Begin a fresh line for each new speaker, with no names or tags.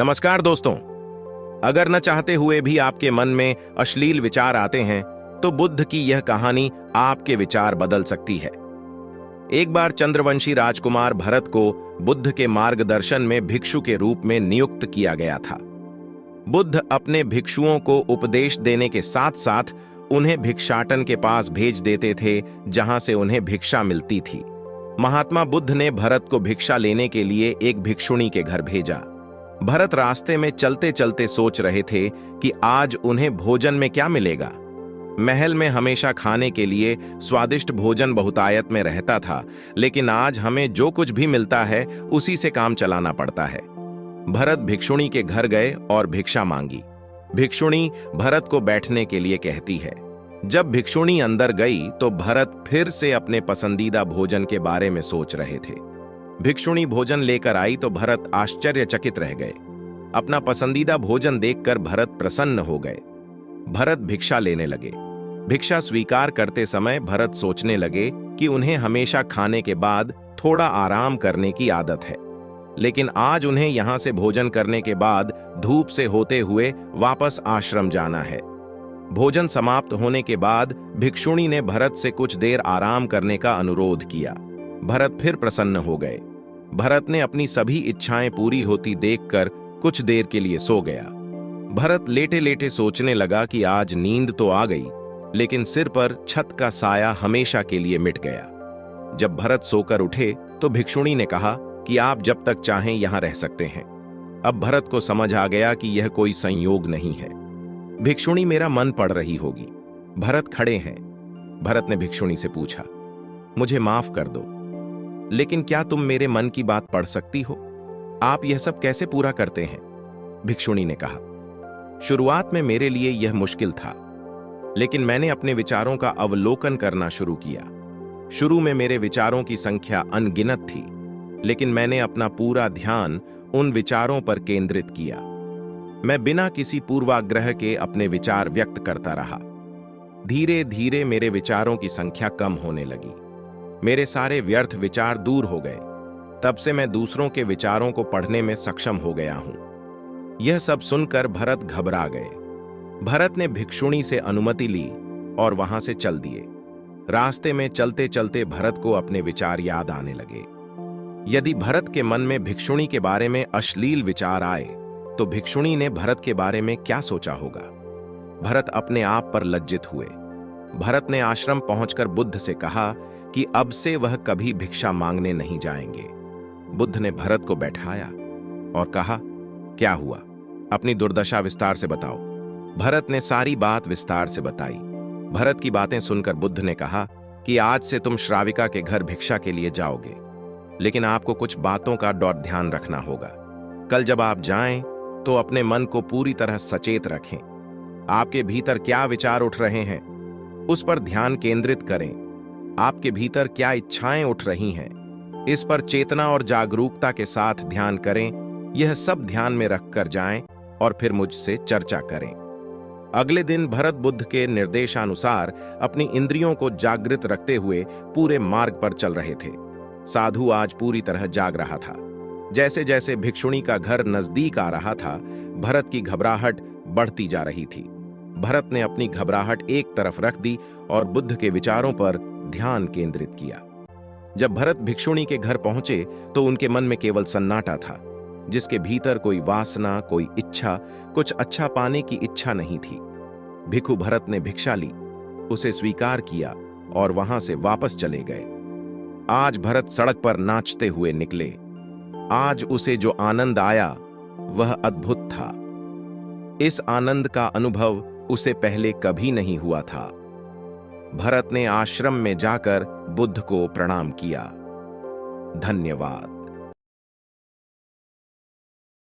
नमस्कार दोस्तों। अगर न चाहते हुए भी आपके मन में अश्लील विचार आते हैं तो बुद्ध की यह कहानी आपके विचार बदल सकती है। एक बार चंद्रवंशी राजकुमार भरत को बुद्ध के मार्गदर्शन में भिक्षु के रूप में नियुक्त किया गया था। बुद्ध अपने भिक्षुओं को उपदेश देने के साथ साथ उन्हें भिक्षाटन के पास भेज देते थे, जहां से उन्हें भिक्षा मिलती थी। महात्मा बुद्ध ने भरत को भिक्षा लेने के लिए एक भिक्षुणी के घर भेजा। भरत रास्ते में चलते चलते सोच रहे थे कि आज उन्हें भोजन में क्या मिलेगा। महल में हमेशा खाने के लिए स्वादिष्ट भोजन बहुतायत में रहता था, लेकिन आज हमें जो कुछ भी मिलता है उसी से काम चलाना पड़ता है। भरत भिक्षुणी के घर गए और भिक्षा मांगी। भिक्षुणी भरत को बैठने के लिए कहती है। जब भिक्षुणी अंदर गई तो भरत फिर से अपने पसंदीदा भोजन के बारे में सोच रहे थे। भिक्षुणी भोजन लेकर आई तो भरत आश्चर्यचकित रह गए। अपना पसंदीदा भोजन देखकर भरत प्रसन्न हो गए। भरत भिक्षा लेने लगे। भिक्षा स्वीकार करते समय भरत सोचने लगे कि उन्हें हमेशा खाने के बाद थोड़ा आराम करने की आदत है, लेकिन आज उन्हें यहां से भोजन करने के बाद धूप से होते हुए वापस आश्रम जाना है। भोजन समाप्त होने के बाद भिक्षुणी ने भरत से कुछ देर आराम करने का अनुरोध किया। भरत फिर प्रसन्न हो गए। भरत ने अपनी सभी इच्छाएं पूरी होती देखकर कुछ देर के लिए सो गया। भरत लेटे लेटे सोचने लगा कि आज नींद तो आ गई, लेकिन सिर पर छत का साया हमेशा के लिए मिट गया। जब भरत सोकर उठे तो भिक्षुणी ने कहा कि आप जब तक चाहें यहां रह सकते हैं। अब भरत को समझ आ गया कि यह कोई संयोग नहीं है। भिक्षुणी मेरा मन पढ़ रही होगी। भरत खड़े हैं। भरत ने भिक्षुणी से पूछा, मुझे माफ कर दो, लेकिन क्या तुम मेरे मन की बात पढ़ सकती हो? आप यह सब कैसे पूरा करते हैं? भिक्षुणी ने कहा, शुरुआत में मेरे लिए यह मुश्किल था, लेकिन मैंने अपने विचारों का अवलोकन करना शुरू किया। शुरू में मेरे विचारों की संख्या अनगिनत थी, लेकिन मैंने अपना पूरा ध्यान उन विचारों पर केंद्रित किया। मैं बिना किसी पूर्वाग्रह के अपने विचार व्यक्त करता रहा। धीरे धीरे मेरे विचारों की संख्या कम होने लगी। मेरे सारे व्यर्थ विचार दूर हो गए। तब से मैं दूसरों के विचारों को पढ़ने में सक्षम हो गया हूं। यह सब सुनकर भरत घबरा गए। भरत ने भिक्षुणी से अनुमति ली और वहां से चल दिए। रास्ते में चलते चलते भरत को अपने विचार याद आने लगे। यदि भरत के मन में भिक्षुणी के बारे में अश्लील विचार आए तो भिक्षुणी ने भरत के बारे में क्या सोचा होगा? भरत अपने आप पर लज्जित हुए। भरत ने आश्रम पहुंचकर बुद्ध से कहा कि अब से वह कभी भिक्षा मांगने नहीं जाएंगे। बुद्ध ने भरत को बैठाया और कहा, क्या हुआ? अपनी दुर्दशा विस्तार से बताओ। भरत ने सारी बात विस्तार से बताई। भरत की बातें सुनकर बुद्ध ने कहा कि आज से तुम श्राविका के घर भिक्षा के लिए जाओगे, लेकिन आपको कुछ बातों का ध्यान रखना होगा। कल जब आप जाएं तो अपने मन को पूरी तरह सचेत रखें। आपके भीतर क्या विचार उठ रहे हैं उस पर ध्यान केंद्रित करें। आपके भीतर क्या इच्छाएं उठ रही हैं, इस पर चेतना और जागरूकता के साथ ध्यान करें। यह सब ध्यान में रखकर जाएं और फिर मुझसे चर्चा करें। अगले दिन भरत बुद्ध के निर्देशानुसार अपनी इंद्रियों को जागृत रखते हुए पूरे मार्ग पर चल रहे थे। साधु आज पूरी तरह जाग रहा था। जैसे जैसे भिक्षुणी का घर नजदीक आ रहा था, भरत की घबराहट बढ़ती जा रही थी। भरत ने अपनी घबराहट एक तरफ रख दी और बुद्ध के विचारों पर ध्यान केंद्रित किया। जब भरत भिक्षुणी के घर पहुंचे तो उनके मन में केवल सन्नाटा था, जिसके भीतर कोई वासना, कोई इच्छा, कुछ अच्छा पाने की इच्छा नहीं थी। भिक्षु भरत ने भिक्षा ली, उसे स्वीकार किया और वहां से वापस चले गए। आज भरत सड़क पर नाचते हुए निकले। आज उसे जो आनंद आया वह अद्भुत था। इस आनंद का अनुभव उसे पहले कभी नहीं हुआ था। भरत ने आश्रम में जाकर बुद्ध को प्रणाम किया। धन्यवाद।